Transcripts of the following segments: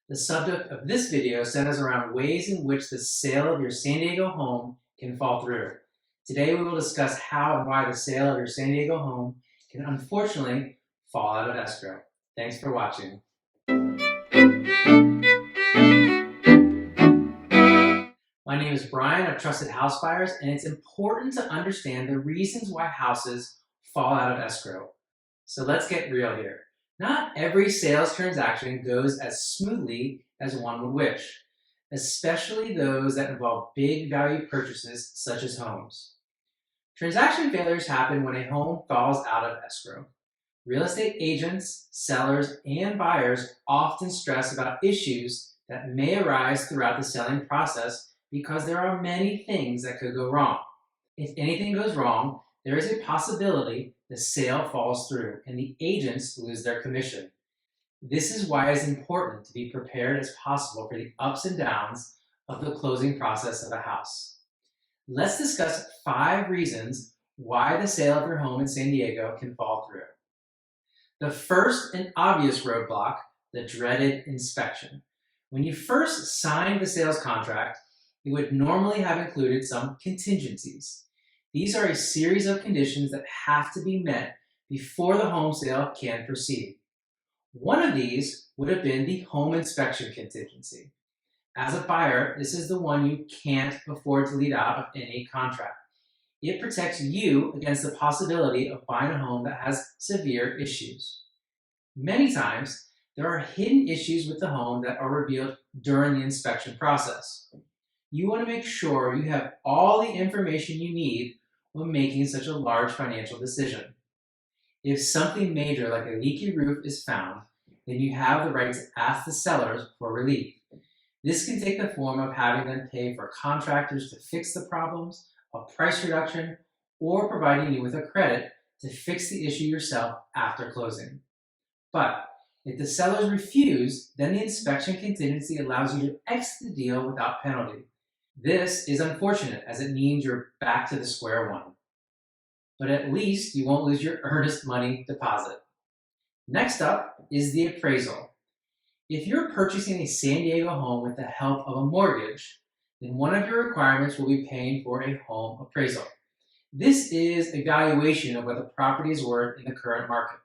The subject of this video centers around ways in which the sale of your San Diego home can fall through. Today we will discuss how and why the sale of your San Diego home can unfortunately fall out of escrow. Thanks for watching. My name is Brian of Trusted House Buyers, and it's important to understand the reasons why houses fall out of escrow. So let's get real here. Not every sales transaction goes as smoothly as one would wish, especially those that involve big value purchases such as homes. Transaction failures happen when a home falls out of escrow. Real estate agents, sellers, and buyers often stress about issues that may arise throughout the selling process because there are many things that could go wrong. If anything goes wrong, there is a possibility the sale falls through and the agents lose their commission. This is why it is important to be prepared as possible for the ups and downs of the closing process of a house. Let's discuss 5 reasons why the sale of your home in San Diego can fall through. The first and obvious roadblock, the dreaded inspection. When you first signed the sales contract, it would normally have included some contingencies. These are a series of conditions that have to be met before the home sale can proceed. One of these would have been the home inspection contingency. As a buyer, this is the one you can't afford to leave out of any contract. It protects you against the possibility of buying a home that has severe issues. Many times, there are hidden issues with the home that are revealed during the inspection process. You want to make sure you have all the information you need when making such a large financial decision. If something major like a leaky roof is found, then you have the right to ask the sellers for relief. This can take the form of having them pay for contractors to fix the problems, a price reduction, or providing you with a credit to fix the issue yourself after closing. But if the sellers refuse, then the inspection contingency allows you to exit the deal without penalty. This is unfortunate as it means you're back to the square one. But at least you won't lose your earnest money deposit. Next up is the appraisal. If you're purchasing a San Diego home with the help of a mortgage, then one of your requirements will be paying for a home appraisal. This is a valuation of what the property is worth in the current market.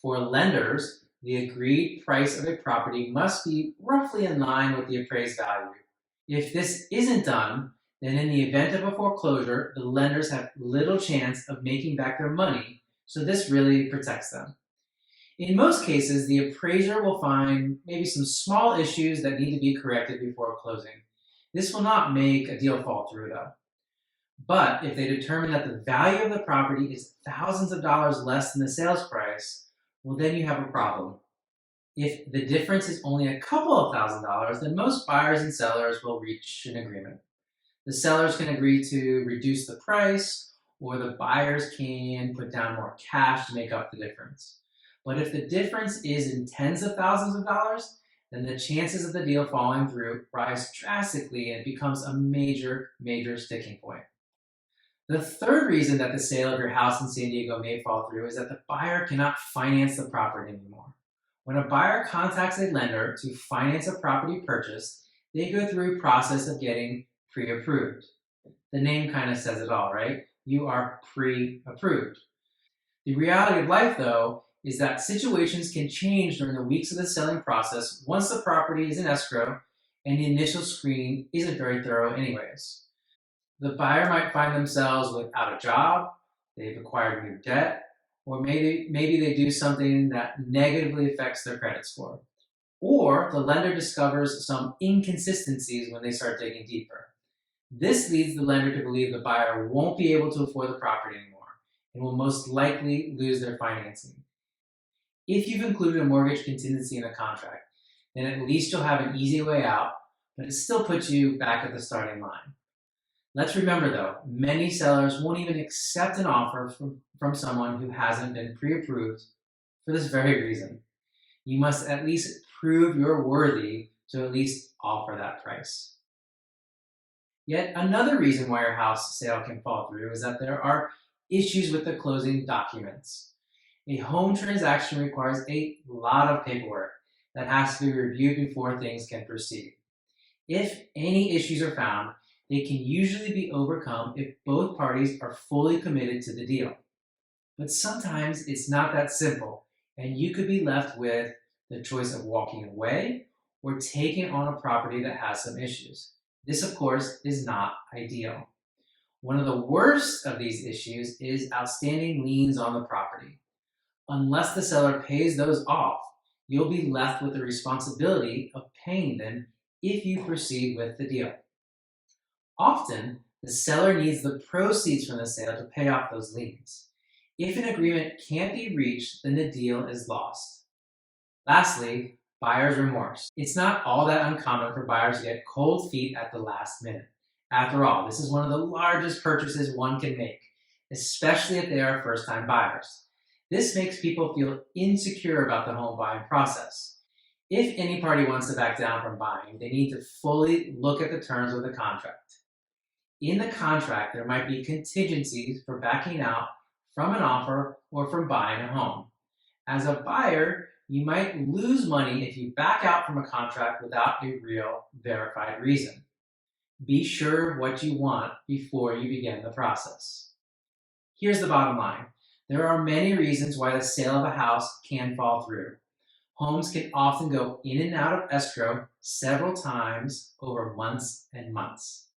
For lenders, the agreed price of a property must be roughly in line with the appraised value. If this isn't done, then in the event of a foreclosure, the lenders have little chance of making back their money, so this really protects them. In most cases, the appraiser will find maybe some small issues that need to be corrected before closing. This will not make a deal fall through though. But if they determine that the value of the property is thousands of dollars less than the sales price, well then you have a problem. If the difference is only a couple of $1,000s, then most buyers and sellers will reach an agreement. The sellers can agree to reduce the price, or the buyers can put down more cash to make up the difference. But if the difference is in tens of thousands of dollars, then the chances of the deal falling through rise drastically and it becomes a major sticking point. The third reason that the sale of your house in San Diego may fall through is that the buyer cannot finance the property anymore. When a buyer contacts a lender to finance a property purchase, they go through a process of getting pre-approved. The name kind of says it all, right? You are pre-approved. The reality of life, though, is that situations can change during the weeks of the selling process once the property is in escrow and the initial screening isn't very thorough anyways. The buyer might find themselves without a job, they've acquired new debt, or maybe they do something that negatively affects their credit score. Or the lender discovers some inconsistencies when they start digging deeper. This leads the lender to believe the buyer won't be able to afford the property anymore and will most likely lose their financing. If you've included a mortgage contingency in the contract, then at least you'll have an easy way out, but it still puts you back at the starting line. Let's remember though, many sellers won't even accept an offer from someone who hasn't been pre-approved for this very reason. You must at least prove you're worthy to at least offer that price. Yet another reason why your house sale can fall through is that there are issues with the closing documents. A home transaction requires a lot of paperwork that has to be reviewed before things can proceed. If any issues are found, they can usually be overcome if both parties are fully committed to the deal. But sometimes it's not that simple, and you could be left with the choice of walking away or taking on a property that has some issues. This, of course, is not ideal. One of the worst of these issues is outstanding liens on the property. Unless the seller pays those off, you'll be left with the responsibility of paying them if you proceed with the deal. Often, the seller needs the proceeds from the sale to pay off those liens. If an agreement can't be reached, then the deal is lost. Lastly, buyer's remorse. It's not all that uncommon for buyers to get cold feet at the last minute. After all, this is one of the largest purchases one can make, especially if they are first-time buyers. This makes people feel insecure about the home buying process. If any party wants to back down from buying, they need to fully look at the terms of the contract. In the contract, there might be contingencies for backing out from an offer or from buying a home. As a buyer, you might lose money if you back out from a contract without a real verified reason. Be sure of what you want before you begin the process. Here's the bottom line. There are many reasons why the sale of a house can fall through. Homes can often go in and out of escrow several times over months and months.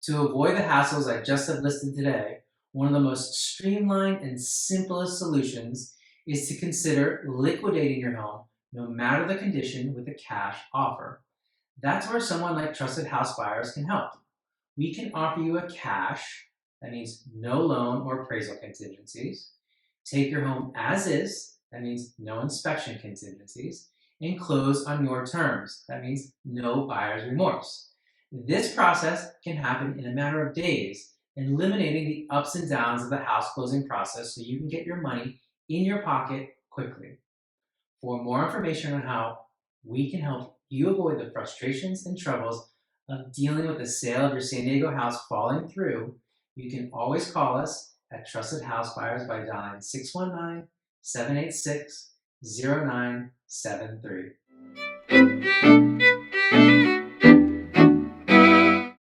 To avoid the hassles I just have listed today, one of the most streamlined and simplest solutions is to consider liquidating your home, no matter the condition, with a cash offer. That's where someone like Trusted House Buyers can help. We can offer you a cash, that means no loan or appraisal contingencies, take your home as is, that means no inspection contingencies, and close on your terms, that means no buyer's remorse. This process can happen in a matter of days, eliminating the ups and downs of the house closing process so you can get your money in your pocket quickly. For more information on how we can help you avoid the frustrations and troubles of dealing with the sale of your San Diego house falling through, you can always call us at Trusted House Buyers by dialing 619-786-0973.